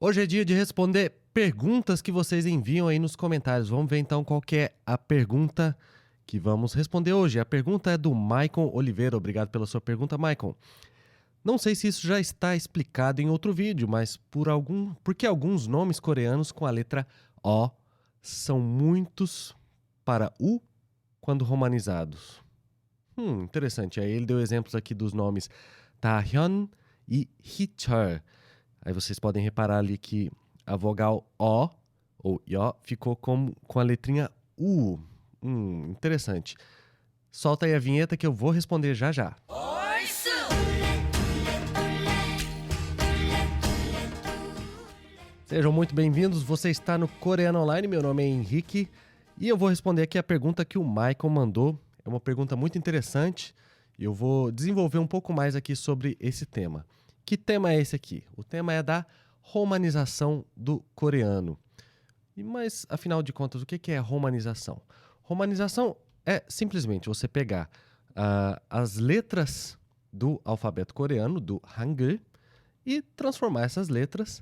Hoje é dia de responder perguntas que vocês enviam aí nos comentários. Vamos ver então qual que é a pergunta que vamos responder hoje. A pergunta é do Maicon Oliveira. Obrigado pela sua pergunta, Maicon. Não sei se isso já está explicado em outro vídeo, mas porque alguns nomes coreanos com a letra O são muitos para U quando romanizados. Interessante. Aí ele deu exemplos aqui dos nomes Taehyun e Hichul. Aí vocês podem reparar ali que a vogal O, ou Yo, ficou com a letrinha U. Interessante. Solta aí a vinheta que eu vou responder já já. Sejam muito bem-vindos, você está no Coreano Online, meu nome é Henrique e eu vou responder aqui a pergunta que o Michael mandou. É uma pergunta muito interessante e eu vou desenvolver um pouco mais aqui sobre esse tema. Que tema é esse aqui? O tema é da romanização do coreano. Mas, afinal de contas, o que é romanização? Romanização é simplesmente você pegar as letras do alfabeto coreano, do Hangul, e transformar essas letras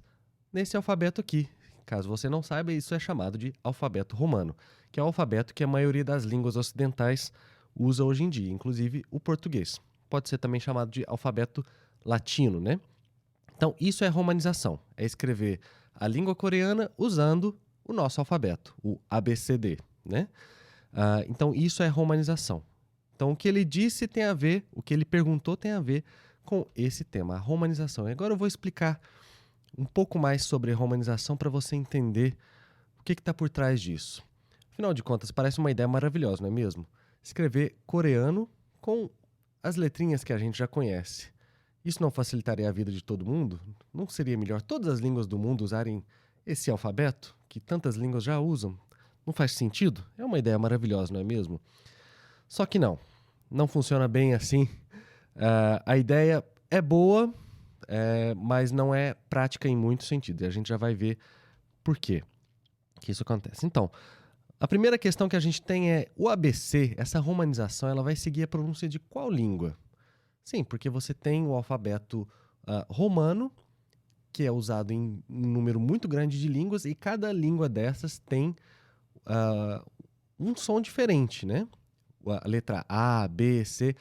nesse alfabeto aqui. Caso você não saiba, isso é chamado de alfabeto romano, que é o alfabeto que a maioria das línguas ocidentais usa hoje em dia, inclusive o português. Pode ser também chamado de alfabeto latino, né? Então, isso é romanização, é escrever a língua coreana usando o nosso alfabeto, o ABCD, né? Então, isso é romanização. Então, o que ele disse tem a ver, o que ele perguntou tem a ver com esse tema, a romanização. E agora eu vou explicar um pouco mais sobre a romanização para você entender o que está por trás disso. Afinal de contas, parece uma ideia maravilhosa, não é mesmo? Escrever coreano com as letrinhas que a gente já conhece. Isso não facilitaria a vida de todo mundo? Não seria melhor todas as línguas do mundo usarem esse alfabeto, que tantas línguas já usam? Não faz sentido? É uma ideia maravilhosa, não é mesmo? Só que não funciona bem assim. A ideia é boa, mas não é prática em muitos sentidos. E a gente já vai ver por quê que isso acontece. Então, a primeira questão que a gente tem é o ABC, essa romanização, ela vai seguir a pronúncia de qual língua? Sim, porque você tem o alfabeto romano, que é usado em um número muito grande de línguas, e cada língua dessas tem um som diferente, né? A letra A, B, C.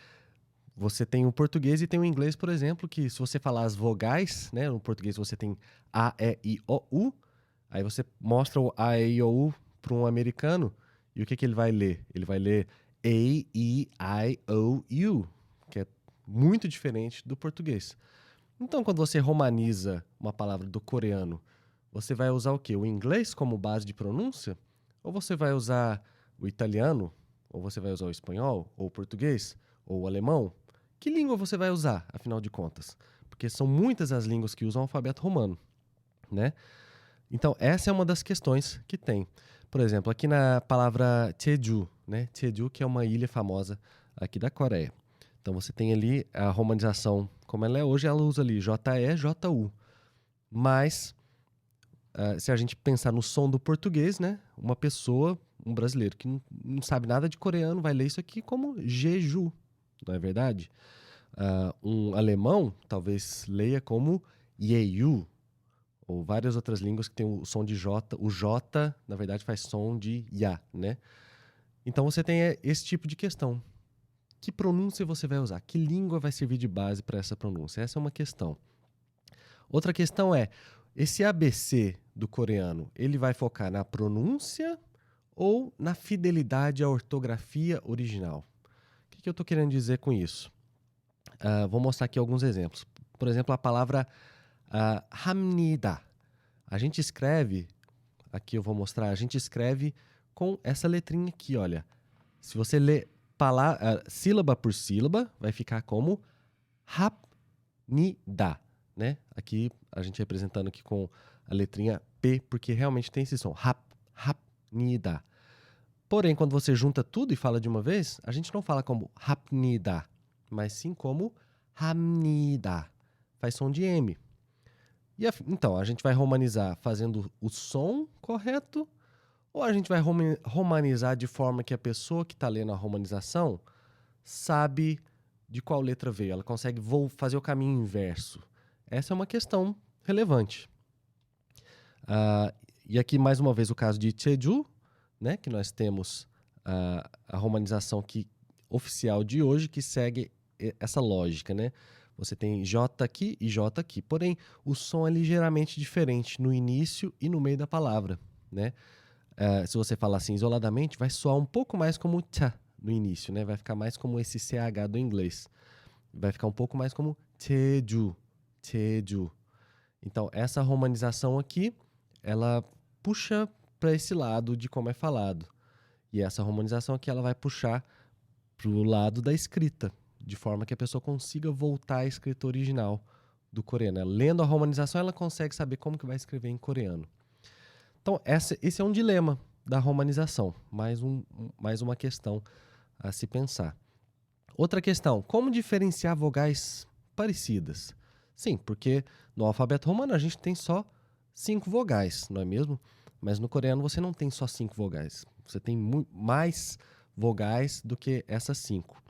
Você tem o português e tem o inglês, por exemplo, que se você falar as vogais, né? No português você tem A, E, I, O, U. Aí você mostra o A, E, I, O, U para um americano, e o que ele vai ler? Ele vai ler A, E, I, O, U, que é muito diferente do português. Então, quando você romaniza uma palavra do coreano, você vai usar o quê? O inglês como base de pronúncia? Ou você vai usar o italiano? Ou você vai usar o espanhol? Ou o português? Ou o alemão? Que língua você vai usar, afinal de contas? Porque são muitas as línguas que usam o alfabeto romano, né? Então, essa é uma das questões que tem. Por exemplo, aqui na palavra Jeju, né? Jeju, que é uma ilha famosa aqui da Coreia. Então, você tem ali a romanização, como ela é hoje, ela usa ali J-E, J-U. Mas, se a gente pensar no som do português, né? Uma pessoa, um brasileiro que não sabe nada de coreano, vai ler isso aqui como Jeju, não é verdade? Um alemão talvez leia como Jeju, ou várias outras línguas que tem o som de J. O J, na verdade, faz som de Ya, né? Então você tem esse tipo de questão. Que pronúncia você vai usar? Que língua vai servir de base para essa pronúncia? Essa é uma questão. Outra questão é, esse ABC do coreano, ele vai focar na pronúncia ou na fidelidade à ortografia original? O que eu estou querendo dizer com isso? Vou mostrar aqui alguns exemplos. Por exemplo, a palavra 합니다. A gente escreve, aqui eu vou mostrar, a gente escreve com essa letrinha aqui, olha. Se você ler sílaba por sílaba, vai ficar como 합니다, né? Aqui a gente representando aqui com a letrinha P, porque realmente tem esse som, 합니다. Porém, quando você junta tudo e fala de uma vez, a gente não fala como 합니다, mas sim como 합니다. Faz som de M. Então, a gente vai romanizar fazendo o som correto, ou a gente vai romanizar de forma que a pessoa que está lendo a romanização sabe de qual letra veio, ela consegue fazer o caminho inverso. Essa é uma questão relevante. E aqui, mais uma vez, o caso de Jeju, né, que nós temos a romanização oficial de hoje, que segue essa lógica, né? Você tem J aqui e J aqui. Porém, o som é ligeiramente diferente no início e no meio da palavra, né? Se você falar assim isoladamente, vai soar um pouco mais como tcha no início, né? Vai ficar mais como esse CH do inglês. Vai ficar um pouco mais como Jeju, Jeju. Então, essa romanização aqui, ela puxa para esse lado de como é falado. E essa romanização aqui, ela vai puxar para o lado da escrita, de forma que a pessoa consiga voltar à escrita original do coreano. Lendo a romanização, ela consegue saber como que vai escrever em coreano. Então, esse é um dilema da romanização, mais uma questão a se pensar. Outra questão, como diferenciar vogais parecidas? Sim, porque no alfabeto romano a gente tem só 5 vogais, não é mesmo? Mas no coreano você não tem só 5 vogais. Você tem mais vogais do que essas 5.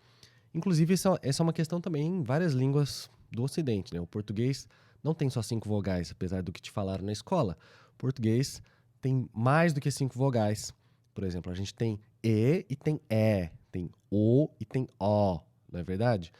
Inclusive, essa é uma questão também em várias línguas do Ocidente, né? O português não tem só 5 vogais, apesar do que te falaram na escola. O português tem mais do que 5 vogais. Por exemplo, a gente tem e tem é, tem o e tem o, não é verdade?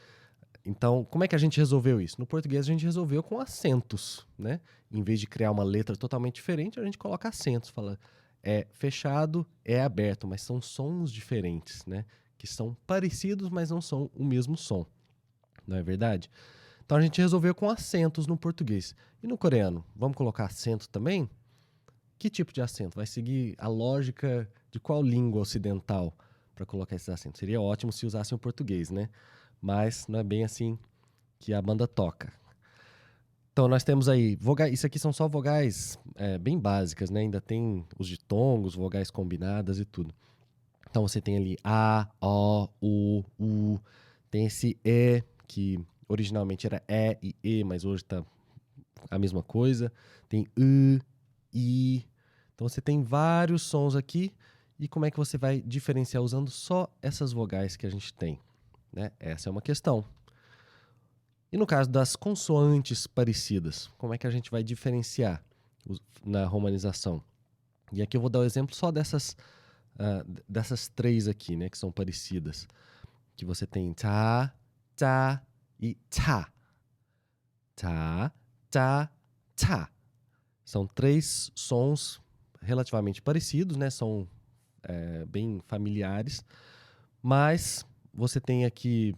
Então, como é que a gente resolveu isso? No português a gente resolveu com acentos, né? Em vez de criar uma letra totalmente diferente, a gente coloca acentos, fala é fechado, é aberto, mas são sons diferentes, né? Que são parecidos, mas não são o mesmo som, não é verdade? Então a gente resolveu com acentos no português. E no coreano, vamos colocar acento também? Que tipo de acento? Vai seguir a lógica de qual língua ocidental para colocar esses acentos? Seria ótimo se usassem o português, né? Mas não é bem assim que a banda toca. Então nós temos aí vogais, isso aqui são só vogais bem básicas, né? Ainda tem os ditongos, vogais combinadas e tudo. Então você tem ali A, O, U, tem esse E, que originalmente era E, mas hoje está a mesma coisa. Tem I. Então você tem vários sons aqui. E como é que você vai diferenciar usando só essas vogais que a gente tem, né? Essa é uma questão. E no caso das consoantes parecidas, como é que a gente vai diferenciar na romanização? E aqui eu vou dar o exemplo só dessas 3 aqui, né, que são parecidas. Que você tem ta, ta e ta. Ta, ta, ta. São 3 sons relativamente parecidos, né? São bem familiares. Mas você tem aqui,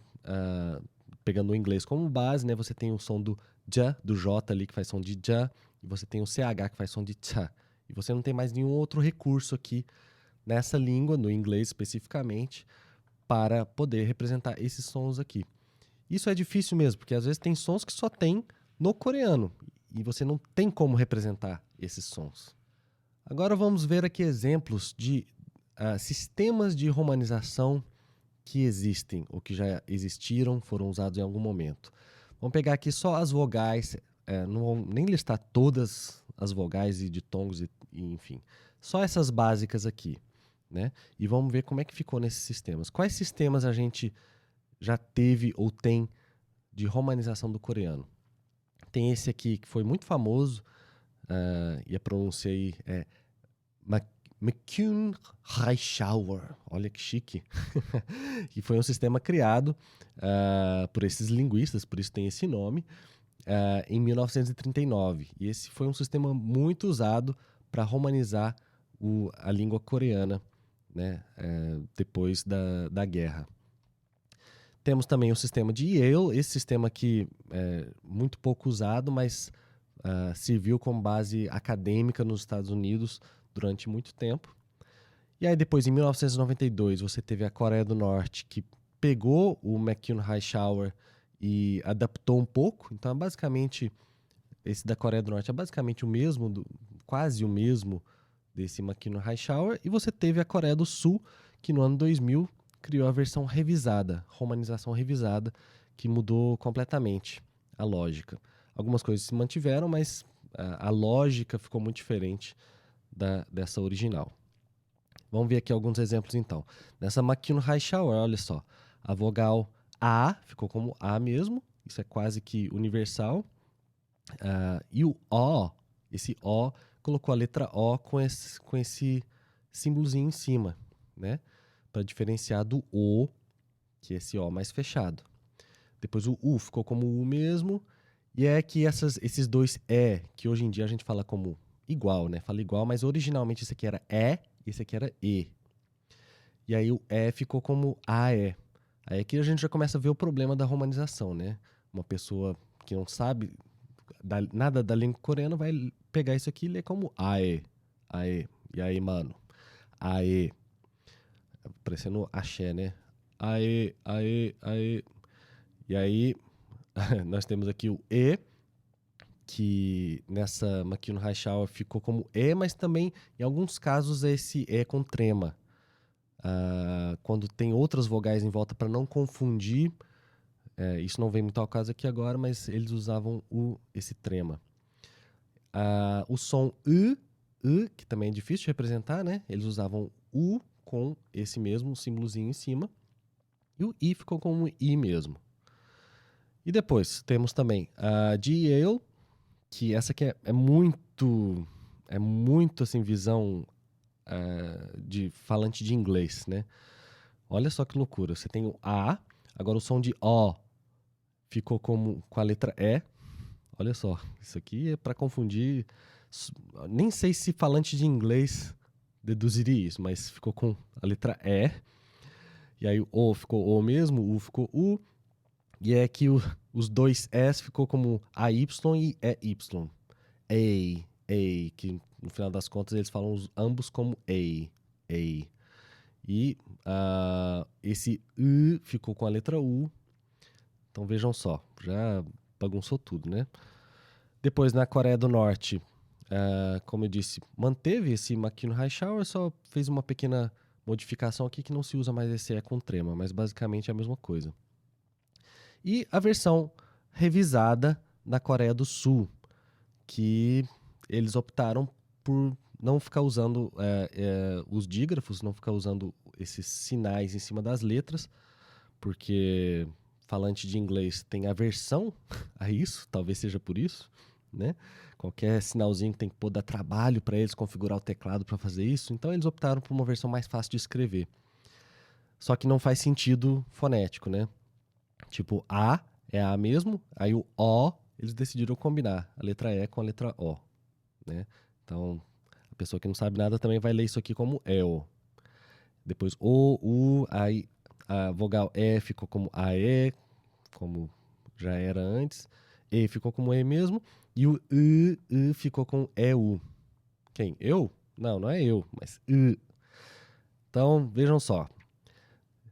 pegando o inglês como base, né? Você tem o som do J, do J ali, que faz som de J. E você tem o CH, que faz som de Tcha. E você não tem mais nenhum outro recurso aqui nessa língua, no inglês especificamente, para poder representar esses sons aqui. Isso é difícil mesmo, porque às vezes tem sons que só tem no coreano. E você não tem como representar esses sons. Agora vamos ver aqui exemplos de sistemas de romanização que existem ou que já existiram, foram usados em algum momento. Vamos pegar aqui só as vogais, não vou nem listar todas as vogais e ditongos, enfim. Só essas básicas aqui, né? E vamos ver como é que ficou nesses sistemas. Quais sistemas a gente já teve ou tem de romanização do coreano? Tem esse aqui que foi muito famoso, e a pronúncia aí é McCune Reischauer, olha que chique, que foi um sistema criado por esses linguistas, por isso tem esse nome, em 1939. E esse foi um sistema muito usado para romanizar a língua coreana, né, depois da guerra. Temos também o sistema de Yale, esse sistema aqui é muito pouco usado, mas serviu como base acadêmica nos Estados Unidos durante muito tempo. E aí depois, em 1992, você teve a Coreia do Norte, que pegou o McCune Reischauer e adaptou um pouco. Então, basicamente, esse da Coreia do Norte é basicamente o mesmo, quase o mesmo desse McCune Reischauer. E você teve a Coreia do Sul, que no ano 2000 criou a versão revisada, romanização revisada, que mudou completamente a lógica. Algumas coisas se mantiveram, mas a lógica ficou muito diferente dessa original. Vamos ver aqui alguns exemplos então. Nessa McCune Reischauer, olha só, a vogal A ficou como A mesmo, isso é quase que universal. E o O, esse O colocou a letra O com esse símbolozinho em cima, né? Para diferenciar do O, que é esse O mais fechado. Depois o U ficou como U mesmo. E é que esses dois E, que hoje em dia a gente fala como igual, né? Fala igual, mas originalmente esse aqui era E e esse aqui era E. E aí o E ficou como AE. Aí aqui a gente já começa a ver o problema da romanização, né? Uma pessoa que não sabe nada da língua coreana vai pegar isso aqui e ler como AE. AE. E aí, mano? AE. Parecendo axé, né? Aê, aê, aê. E aí, nós temos aqui o E, que nessa Makino Haishawa ficou como E, mas também, em alguns casos, é esse E com trema. Quando tem outras vogais em volta para não confundir, isso não vem muito ao caso aqui agora, mas eles usavam esse trema. O som que também é difícil de representar, né? Eles usavam U com esse mesmo símbolozinho em cima. E o I ficou como I mesmo. E depois temos também a de Yale, que essa aqui é muito assim, visão de falante de inglês, né? Olha só que loucura. Você tem o A, agora o som de O ficou com a letra E. Olha só, isso aqui é para confundir. Nem sei se falante de inglês deduziria isso, mas ficou com a letra E. E aí o O ficou O mesmo, o U ficou U. E é que os dois S ficou como AY e EY. A, que no final das contas eles falam ambos como A. E esse U ficou com a letra U. Então vejam só, já bagunçou tudo, né? Depois na Coreia do Norte, como eu disse, manteve esse Makino Haishawa, só fez uma pequena modificação aqui que não se usa mais esse E com trema, mas basicamente é a mesma coisa. E a versão revisada na Coreia do Sul, que eles optaram por não ficar usando os dígrafos, não ficar usando esses sinais em cima das letras, porque falante de inglês tem aversão a isso, talvez seja por isso, né? Qualquer sinalzinho que tem que pôr dá trabalho para eles configurar o teclado para fazer isso, então eles optaram por uma versão mais fácil de escrever. Só que não faz sentido fonético, né? Tipo, A é A mesmo, aí o O, eles decidiram combinar a letra E com a letra O, né? Então, a pessoa que não sabe nada também vai ler isso aqui como EO. Depois O, U, aí a vogal E ficou como AE, como já era antes. E ficou como E mesmo. E o U ficou com EU. Quem? Eu? Não, não é eu, mas U. Então, vejam só.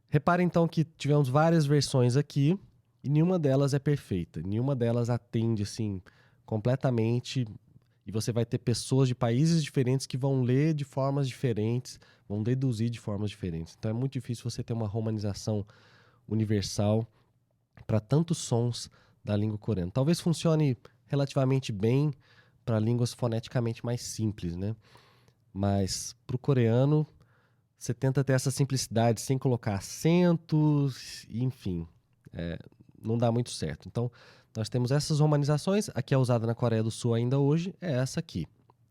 Reparem então que tivemos várias versões aqui e nenhuma delas é perfeita. Nenhuma delas atende assim completamente. E você vai ter pessoas de países diferentes que vão ler de formas diferentes, vão deduzir de formas diferentes. Então é muito difícil você ter uma romanização universal para tantos sons da língua coreana. Talvez funcione relativamente bem para línguas foneticamente mais simples, né? Mas para o coreano, você tenta ter essa simplicidade sem colocar acentos, enfim, não dá muito certo. Então, nós temos essas romanizações. A que é usada na Coreia do Sul ainda hoje é essa aqui,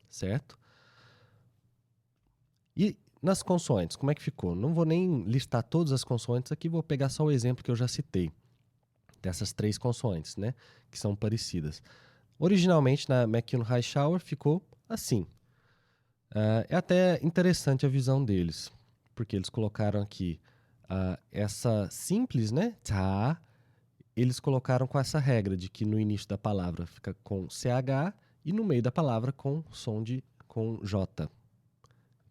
certo? E nas consoantes, como é que ficou? Não vou nem listar todas as consoantes aqui, vou pegar só o exemplo que eu já citei, dessas 3 consoantes, né? Que são parecidas. Originalmente, na Makino Haishawa, ficou assim. É até interessante a visão deles, porque eles colocaram aqui essa simples, né? Tá. Eles colocaram com essa regra de que no início da palavra fica com CH e no meio da palavra com som com J.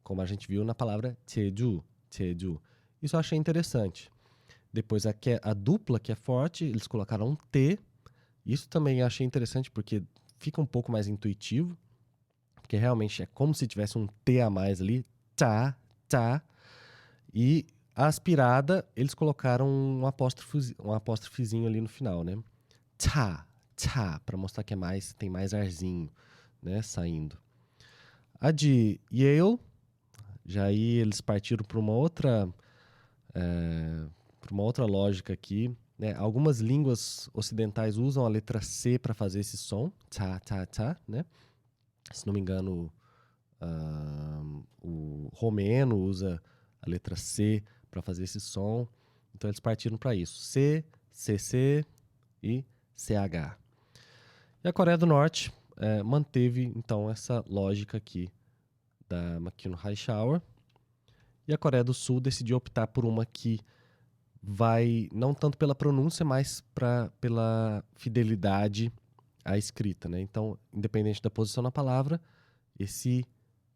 Como a gente viu na palavra Jeju, Jeju. Isso eu achei interessante. Depois a dupla, que é forte, eles colocaram um T. Isso também eu achei interessante porque fica um pouco mais intuitivo. Porque realmente é como se tivesse um T a mais ali. Tá, tá. E a aspirada, eles colocaram um apóstrofozinho ali no final, né? Tá, tá, para mostrar que tem mais arzinho, né, saindo. A de Yale, já aí eles partiram para uma outra lógica aqui, né? Algumas línguas ocidentais usam a letra C para fazer esse som, tá, tá, tá, né? Se não me engano, O romeno usa a letra C para fazer esse som. Então eles partiram para isso. C, CC e CH. E a Coreia do Norte manteve, então, essa lógica aqui da McKinnon Highshower. E a Coreia do Sul decidiu optar por uma que vai, não tanto pela pronúncia, mas pela fidelidade à escrita, né? Então, independente da posição na palavra, esse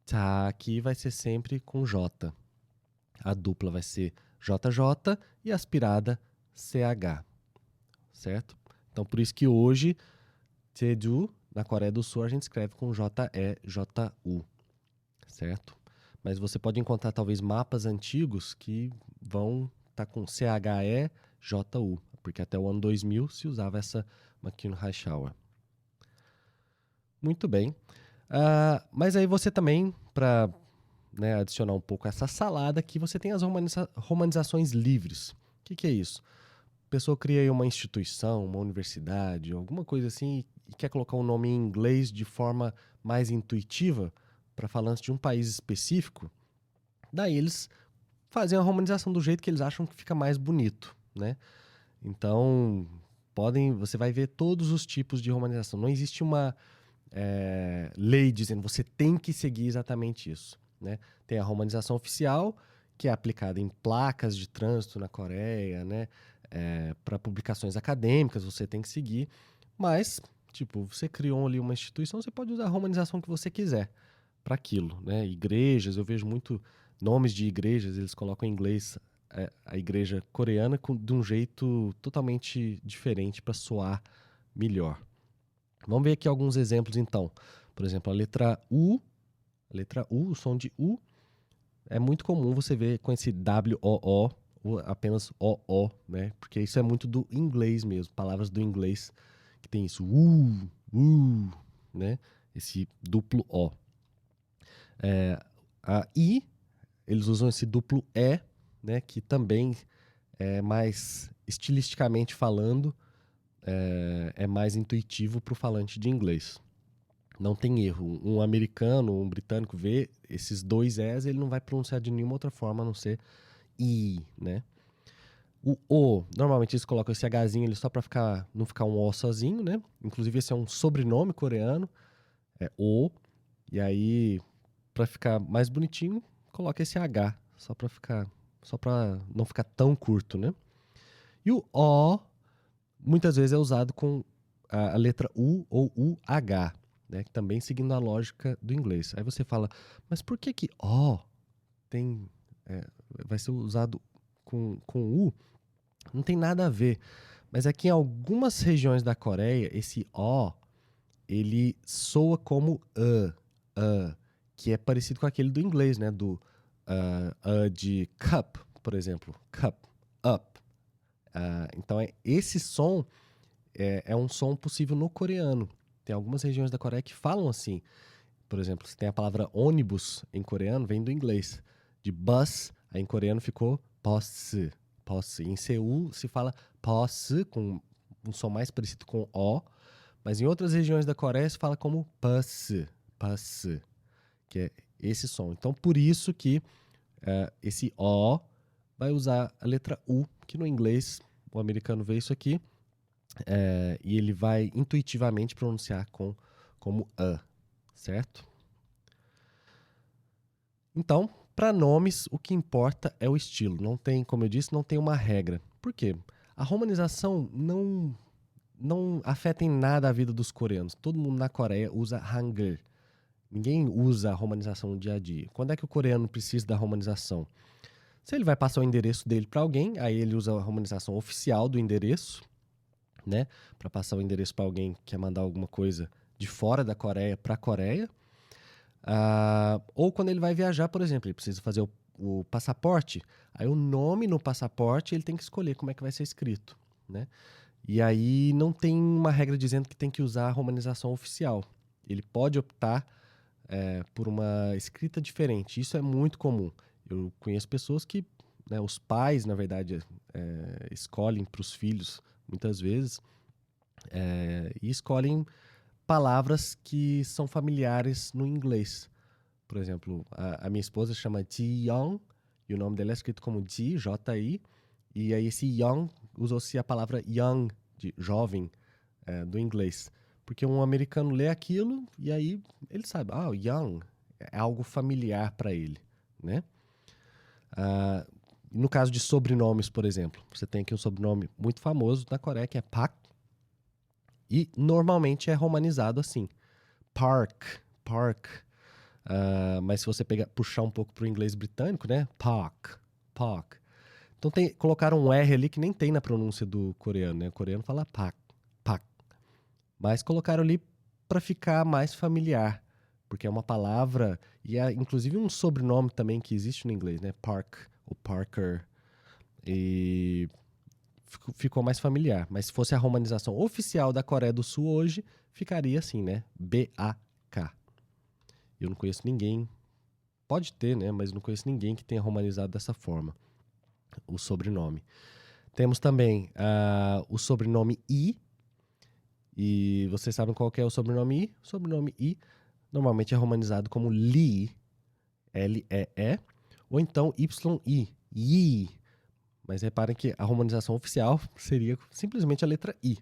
tá aqui vai ser sempre com J. A dupla vai ser JJ e a aspirada CH, certo? Então, por isso que hoje, Jeju, na Coreia do Sul, a gente escreve com JEJU, certo? Mas você pode encontrar, talvez, mapas antigos que vão estar com CHEJU, porque até o ano 2000 se usava essa McKinnon Highshower. Muito bem. Mas aí você também, para adicionar um pouco essa salada aqui, você tem as romanizações livres. O que é isso? A pessoa cria aí uma instituição, uma universidade, alguma coisa assim, e quer colocar um nome em inglês de forma mais intuitiva para falantes de um país específico. Daí eles fazem a romanização do jeito que eles acham que fica mais bonito, né? Então, você vai ver todos os tipos de romanização. Não existe uma lei dizendo você tem que seguir exatamente isso, né? Tem a romanização oficial, que é aplicada em placas de trânsito na Coreia, né? Para publicações acadêmicas você tem que seguir, mas, tipo, você criou ali uma instituição, você pode usar a romanização que você quiser para aquilo, né? Igrejas, eu vejo muito nomes de igrejas, eles colocam em inglês a igreja coreana de um jeito totalmente diferente para soar melhor. Vamos ver aqui alguns exemplos então. Por exemplo, a letra U, o som de U, é muito comum você ver com esse W-O-O, ou apenas O-O, né? Porque isso é muito do inglês mesmo, palavras do inglês que tem isso, né? Esse duplo O. A I, eles usam esse duplo E, né? Que também é mais estilisticamente falando, é mais intuitivo para o falante de inglês. Não tem erro. Um americano, um britânico vê esses dois S, ele não vai pronunciar de nenhuma outra forma a não ser I, né? O, normalmente eles colocam esse Hzinho ele só para não ficar um O sozinho, né? Inclusive esse é um sobrenome coreano, é O. E aí, para ficar mais bonitinho, coloca esse H, só para não ficar tão curto, né? E o O, muitas vezes é usado com a letra U ou UH, né? Também seguindo a lógica do inglês. Aí você fala, mas por que O tem, vai ser usado com U? Não tem nada a ver. Mas aqui em algumas regiões da Coreia, esse O, ele soa como que é parecido com aquele do inglês, né? Do de cup, por exemplo. Cup, up. Então, esse som é um som possível no coreano. Tem algumas regiões da Coreia que falam assim. Por exemplo, se tem a palavra ônibus em coreano, vem do inglês. De bus, aí em coreano ficou bus. Bus. Em Seul se fala bus, com um som mais parecido com O. Mas em outras regiões da Coreia se fala como bus. Bus. Que é esse som. Então, por isso que esse O vai usar a letra U, que no inglês o americano vê isso aqui, e ele vai intuitivamente pronunciar como A, certo? Então, para nomes, o que importa é o estilo. Não tem, como eu disse, não tem uma regra. Por quê? A romanização não afeta em nada a vida dos coreanos. Todo mundo na Coreia usa Hangul. Ninguém usa a romanização no dia a dia. Quando é que o coreano precisa da romanização? Se ele vai passar o endereço dele para alguém, aí ele usa a romanização oficial do endereço, né? Para passar o endereço para alguém que quer mandar alguma coisa de fora da Coreia para a Coreia. Ou quando ele vai viajar, por exemplo, ele precisa fazer o passaporte. Aí o nome no passaporte ele tem que escolher como é que vai ser escrito, né? E aí não tem uma regra dizendo que tem que usar a romanização oficial. Ele pode optar por uma escrita diferente. Isso é muito comum. Eu conheço pessoas que, né, os pais, na verdade, escolhem para os filhos, muitas vezes, e escolhem palavras que são familiares no inglês. Por exemplo, a minha esposa chama Ji Young, e o nome dela é escrito como Ji, J-I, e aí esse Young, usou-se a palavra young, de jovem, do inglês. Porque um americano lê aquilo e aí ele sabe, young é algo familiar para ele, né? Ah, no caso de sobrenomes, por exemplo, você tem aqui um sobrenome muito famoso na Coreia que é Pak, e normalmente é romanizado assim, Park, Park. Mas se você puxar um pouco pro inglês britânico, né? Park, Park. Então colocaram um R ali que nem tem na pronúncia do coreano, né? O coreano fala Pak, Pak. Mas colocaram ali para ficar mais familiar, porque é uma palavra e é inclusive um sobrenome também que existe no inglês, né? Park ou Parker. E ficou mais familiar. Mas se fosse a romanização oficial da Coreia do Sul hoje, ficaria assim, né? B-A-K. Eu não conheço ninguém, pode ter, né? Mas não conheço ninguém que tenha romanizado dessa forma o sobrenome. Temos também o sobrenome I. E vocês sabem qual que é o sobrenome I? O sobrenome I normalmente é romanizado como Lee, L-E-E, ou então Y-I, Yi. Mas reparem que a romanização oficial seria simplesmente a letra I.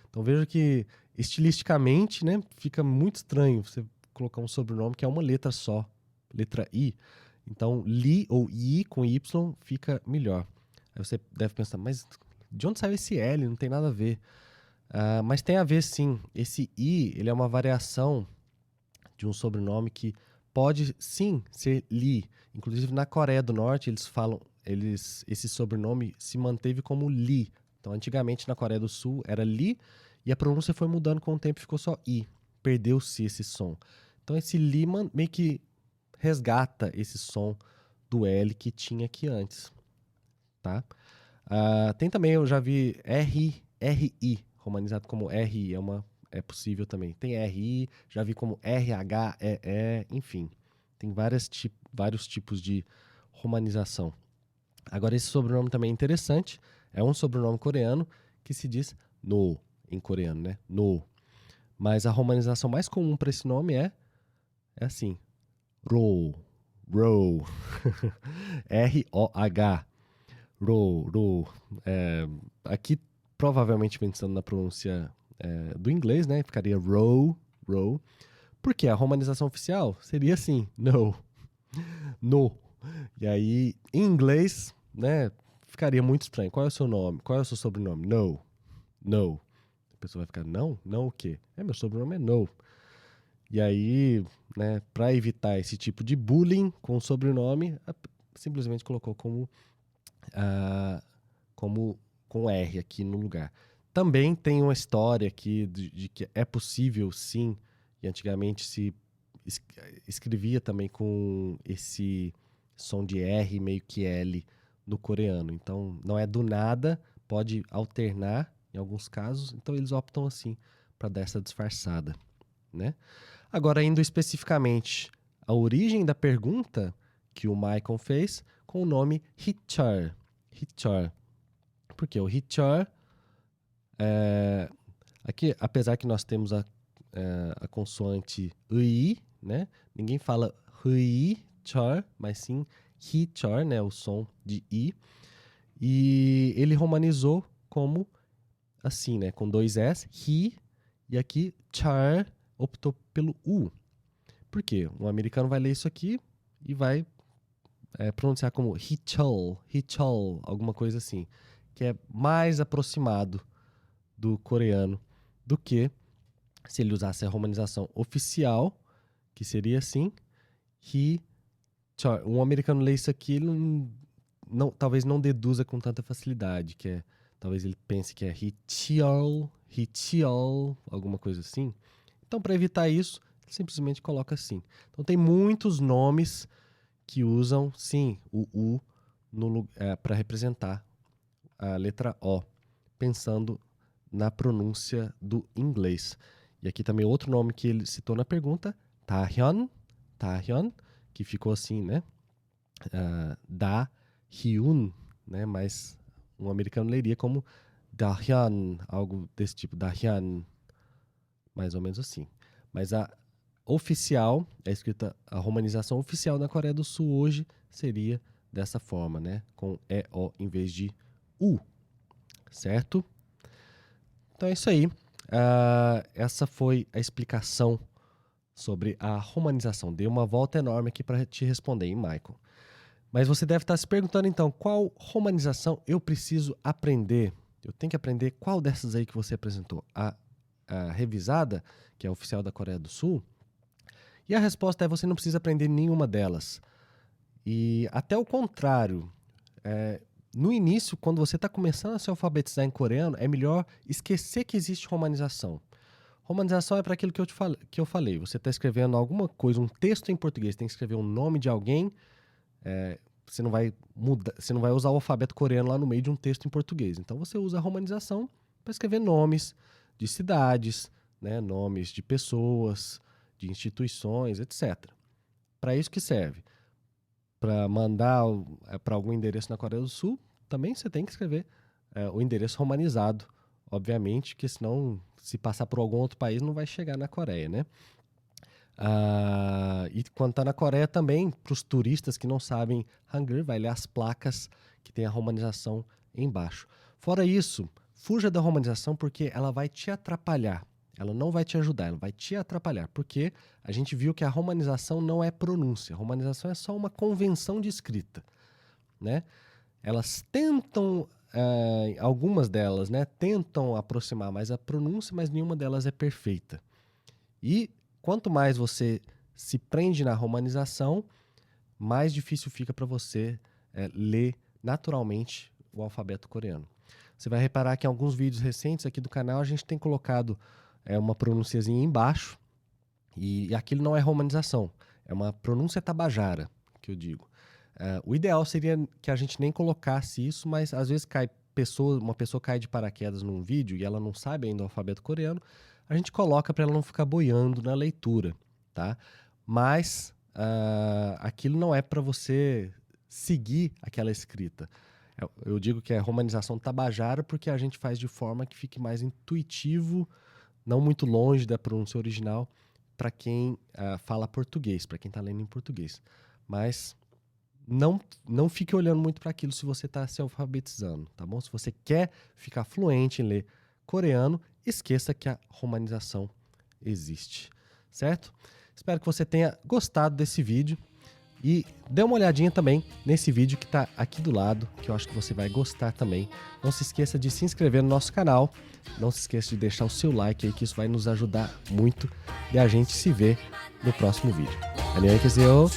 Então veja que estilisticamente, né, fica muito estranho você colocar um sobrenome que é uma letra só, letra I. Então Lee ou Yi com Y fica melhor. Aí você deve pensar, mas de onde saiu esse L? Não tem nada a ver. Mas tem a ver sim. Esse I, ele é uma variação de um sobrenome que pode sim ser Lee. Inclusive na Coreia do Norte eles falam, esse sobrenome se manteve como Lee. Então antigamente na Coreia do Sul era Lee e a pronúncia foi mudando com o tempo e ficou só I. Perdeu-se esse som. Então esse Lee meio que resgata esse som do L que tinha aqui antes, tá? Tem também, eu já vi RI, romanizado como RI, é possível também. Tem RI, já vi como RHEE, enfim. Tem vários tipos de romanização. Agora, esse sobrenome também é interessante. É um sobrenome coreano que se diz No, em coreano, né? No. Mas a romanização mais comum para esse nome é assim, Ro, Ro, R-O-H. Ro. Aqui, provavelmente pensando na pronúncia do inglês, né? Ficaria row. Porque a romanização oficial seria assim, no. E aí, em inglês, né? Ficaria muito estranho. Qual é o seu nome? Qual é o seu sobrenome? No. A pessoa vai ficar, não? Não o quê? Meu sobrenome é No. E aí, né, para evitar esse tipo de bullying com o sobrenome, simplesmente colocou ah, como com R aqui no lugar. Também tem uma história aqui de que é possível, sim, e antigamente se es- escrevia também com esse som de R meio que L no coreano. Então, não é do nada, pode alternar em alguns casos, então eles optam assim para dar essa disfarçada, né? Agora, indo especificamente à origem da pergunta que o Michael fez com o nome Hitchar. Hitchar. Porque o Hitchar, aqui, apesar que nós temos a consoante I, né? Ninguém fala Hui, Char, mas sim Hitchar, né? O som de I. E ele romanizou como assim, né? Com dois S, He, e aqui Char optou pelo U. Por quê? Um americano vai ler isso aqui e vai pronunciar como Hichol, alguma coisa assim, que é mais aproximado do coreano do que se ele usasse a romanização oficial, que seria assim, um americano lê isso aqui, ele talvez não deduza com tanta facilidade, talvez ele pense que é Hichol, alguma coisa assim. Então, para evitar isso, ele simplesmente coloca assim. Então, tem muitos nomes que usam, sim, o U para representar a letra O, pensando na pronúncia do inglês. E aqui também outro nome que ele citou na pergunta, Taehyun, que ficou assim, né? Da-hyun, né? Mas um americano leria como Dahyun, algo desse tipo, Dahyun, mais ou menos assim. Mas oficial, a escrita, a romanização oficial na Coreia do Sul hoje seria dessa forma, né? Com EO em vez de U, certo? Então é isso aí. Essa foi a explicação sobre a romanização. Dei uma volta enorme aqui para te responder, hein, Michael? Mas você deve estar se perguntando, então, qual romanização eu preciso aprender? Eu tenho que aprender qual dessas aí que você apresentou? A revisada, que é a oficial da Coreia do Sul? E a resposta é: você não precisa aprender nenhuma delas. E até o contrário, no início, quando você está começando a se alfabetizar em coreano, é melhor esquecer que existe romanização. Romanização é para aquilo que eu falei. Você está escrevendo alguma coisa, um texto em português, tem que escrever o nome de alguém. Você não vai usar o alfabeto coreano lá no meio de um texto em português. Então você usa a romanização para escrever nomes de cidades, né, nomes de pessoas, de instituições, etc. Para isso que serve. Para mandar para algum endereço na Coreia do Sul, também você tem que escrever o endereço romanizado, obviamente, que senão, se passar por algum outro país, não vai chegar na Coreia, né? E quando está na Coreia também, para os turistas que não sabem Hangul, vai ler as placas que tem a romanização embaixo. Fora isso, fuja da romanização porque ela vai te atrapalhar. Ela não vai te ajudar, ela vai te atrapalhar. Porque a gente viu que a romanização não é pronúncia. A romanização é só uma convenção de escrita, né? Elas tentam, algumas delas, né, tentam aproximar mais a pronúncia, mas nenhuma delas é perfeita. E quanto mais você se prende na romanização, mais difícil fica para você ler naturalmente o alfabeto coreano. Você vai reparar que em alguns vídeos recentes aqui do canal a gente tem colocado uma pronunciazinha embaixo, e aquilo não é romanização, é uma pronúncia tabajara, que eu digo. O ideal seria que a gente nem colocasse isso, mas às vezes uma pessoa cai de paraquedas num vídeo e ela não sabe ainda o alfabeto coreano, a gente coloca para ela não ficar boiando na leitura, tá? Mas aquilo não é para você seguir aquela escrita. Eu digo que é romanização tabajara porque a gente faz de forma que fique mais intuitivo, não muito longe da pronúncia original, para quem fala português, para quem está lendo em português. Mas não fique olhando muito para aquilo se você está se alfabetizando, tá bom? Se você quer ficar fluente em ler coreano, esqueça que a romanização existe, certo? Espero que você tenha gostado desse vídeo e dê uma olhadinha também nesse vídeo que está aqui do lado, que eu acho que você vai gostar também. Não se esqueça de se inscrever no nosso canal, não se esqueça de deixar o seu like aí, que isso vai nos ajudar muito, e a gente se vê no próximo vídeo. 안녕히 계세요.